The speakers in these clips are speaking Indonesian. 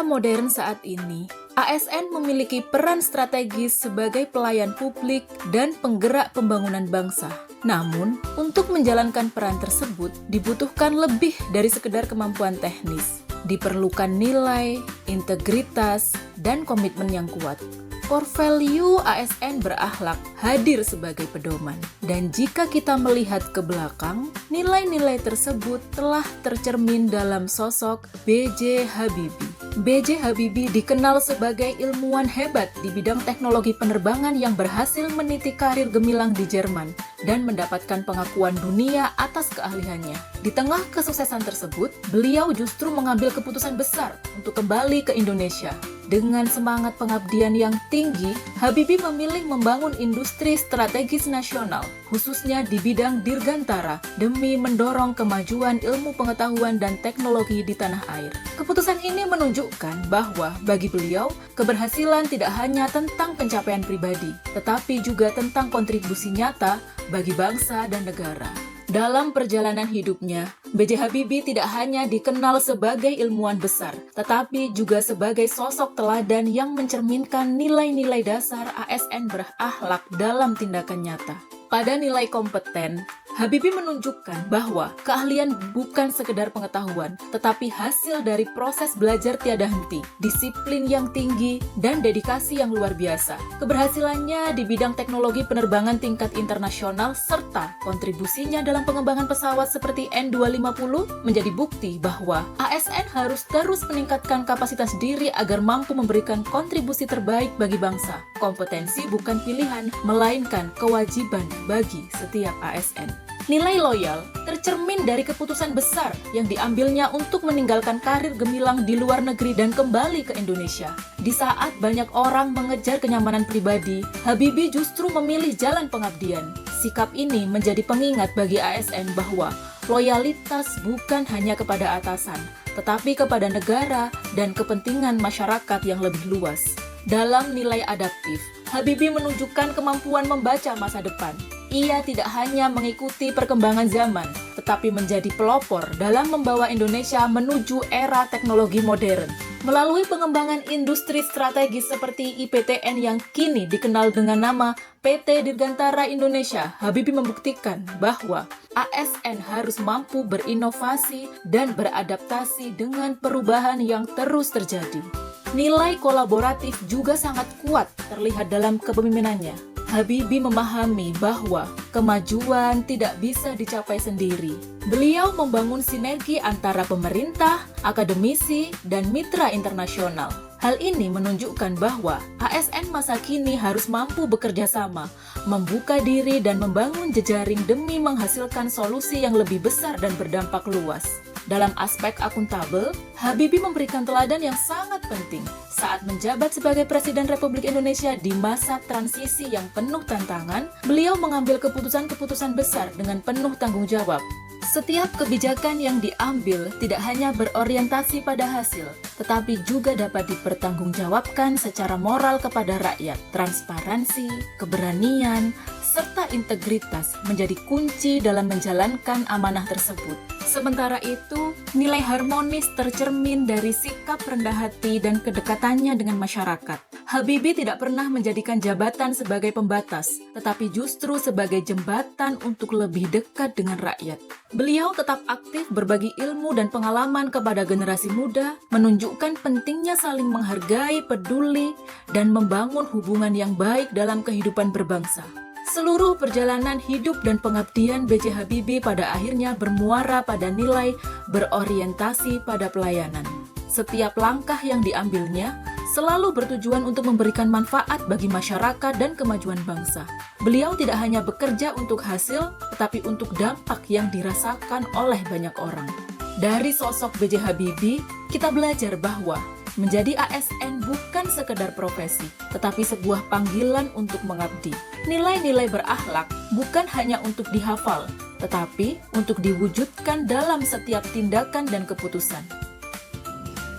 modern saat ini, ASN memiliki peran strategis sebagai pelayan publik dan penggerak pembangunan bangsa. Namun, untuk menjalankan peran tersebut dibutuhkan lebih dari sekedar kemampuan teknis. Diperlukan nilai, integritas, dan komitmen yang kuat. Core value ASN berakhlak hadir sebagai pedoman. Dan jika kita melihat ke belakang, nilai-nilai tersebut telah tercermin dalam sosok B.J. Habibie. B.J. Habibie dikenal sebagai ilmuwan hebat di bidang teknologi penerbangan yang berhasil meniti karir gemilang di Jerman dan mendapatkan pengakuan dunia atas keahliannya. Di tengah kesuksesan tersebut, beliau justru mengambil keputusan besar untuk kembali ke Indonesia. Dengan semangat pengabdian yang tinggi, Habibie memilih membangun industri strategis nasional, khususnya di bidang dirgantara, demi mendorong kemajuan ilmu pengetahuan dan teknologi di tanah air. Keputusan ini menunjukkan bahwa bagi beliau, keberhasilan tidak hanya tentang pencapaian pribadi, tetapi juga tentang kontribusi nyata bagi bangsa dan negara. Dalam perjalanan hidupnya, B.J. Habibie tidak hanya dikenal sebagai ilmuwan besar, tetapi juga sebagai sosok teladan yang mencerminkan nilai-nilai dasar ASN berakhlak dalam tindakan nyata. Pada nilai kompeten, Habibie menunjukkan bahwa keahlian bukan sekedar pengetahuan, tetapi hasil dari proses belajar tiada henti, disiplin yang tinggi, dan dedikasi yang luar biasa. Keberhasilannya di bidang teknologi penerbangan tingkat internasional serta kontribusinya dalam pengembangan pesawat seperti N250 menjadi bukti bahwa ASN harus terus meningkatkan kapasitas diri agar mampu memberikan kontribusi terbaik bagi bangsa. Kompetensi bukan pilihan, melainkan kewajiban bagi setiap ASN. Nilai loyal tercermin dari keputusan besar yang diambilnya untuk meninggalkan karir gemilang di luar negeri dan kembali ke Indonesia. Di saat banyak orang mengejar kenyamanan pribadi, Habibie justru memilih jalan pengabdian. Sikap ini menjadi pengingat bagi ASN bahwa loyalitas bukan hanya kepada atasan, tetapi kepada negara dan kepentingan masyarakat yang lebih luas. Dalam nilai adaptif, Habibie menunjukkan kemampuan membaca masa depan. Ia tidak hanya mengikuti perkembangan zaman, tetapi menjadi pelopor dalam membawa Indonesia menuju era teknologi modern. Melalui pengembangan industri strategis seperti IPTN yang kini dikenal dengan nama PT Dirgantara Indonesia, Habibie membuktikan bahwa ASN harus mampu berinovasi dan beradaptasi dengan perubahan yang terus terjadi. Nilai kolaboratif juga sangat kuat terlihat dalam kepemimpinannya. Habibie memahami bahwa kemajuan tidak bisa dicapai sendiri. Beliau membangun sinergi antara pemerintah, akademisi, dan mitra internasional. Hal ini menunjukkan bahwa ASN masa kini harus mampu bekerja sama, membuka diri dan membangun jejaring demi menghasilkan solusi yang lebih besar dan berdampak luas. Dalam aspek akuntabel, Habibie memberikan teladan yang sangat penting saat menjabat sebagai Presiden Republik Indonesia di masa transisi yang penuh tantangan. Beliau mengambil keputusan-keputusan besar dengan penuh tanggung jawab. Setiap kebijakan yang diambil tidak hanya berorientasi pada hasil, tetapi juga dapat dipertanggungjawabkan secara moral kepada rakyat. Transparansi, keberanian, serta integritas menjadi kunci dalam menjalankan amanah tersebut. Sementara itu, nilai harmonis tercermin dari sikap rendah hati dan kedekatannya dengan masyarakat. Habibie tidak pernah menjadikan jabatan sebagai pembatas, tetapi justru sebagai jembatan untuk lebih dekat dengan rakyat. Beliau tetap aktif berbagi ilmu dan pengalaman kepada generasi muda, menunjukkan pentingnya saling menghargai, peduli, dan membangun hubungan yang baik dalam kehidupan berbangsa. Seluruh perjalanan hidup dan pengabdian B.J. Habibie pada akhirnya bermuara pada nilai berorientasi pada pelayanan. Setiap langkah yang diambilnya selalu bertujuan untuk memberikan manfaat bagi masyarakat dan kemajuan bangsa. Beliau tidak hanya bekerja untuk hasil, tetapi untuk dampak yang dirasakan oleh banyak orang. Dari sosok B.J. Habibie, kita belajar bahwa menjadi ASN bukan sekedar profesi, tetapi sebuah panggilan untuk mengabdi. Nilai-nilai berakhlak bukan hanya untuk dihafal, tetapi untuk diwujudkan dalam setiap tindakan dan keputusan.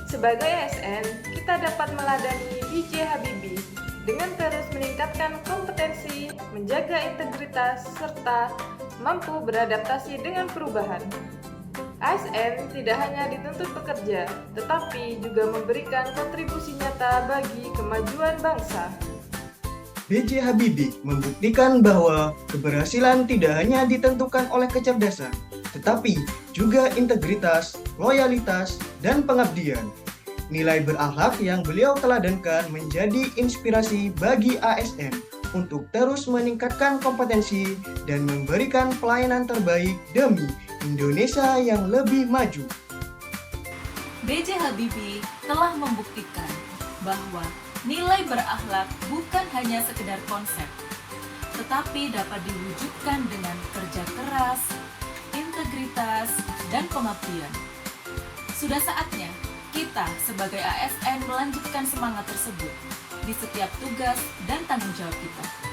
Sebagai ASN, kita dapat meladani B.J. Habibie dengan terus meningkatkan kompetensi, menjaga integritas, serta mampu beradaptasi dengan perubahan. ASN tidak hanya dituntut bekerja, tetapi juga memberikan kontribusi nyata bagi kemajuan bangsa. B.J. Habibie membuktikan bahwa keberhasilan tidak hanya ditentukan oleh kecerdasan, tetapi juga integritas, loyalitas, dan pengabdian. Nilai berakhlak yang beliau teladankan menjadi inspirasi bagi ASN untuk terus meningkatkan kompetensi dan memberikan pelayanan terbaik demi Indonesia yang lebih maju. B.J. Habibie telah membuktikan bahwa nilai berakhlak bukan hanya sekedar konsep, tetapi dapat diwujudkan dengan kerja keras, integritas, dan pengabdian. Sudah saatnya kita sebagai ASN melanjutkan semangat tersebut di setiap tugas dan tanggung jawab kita.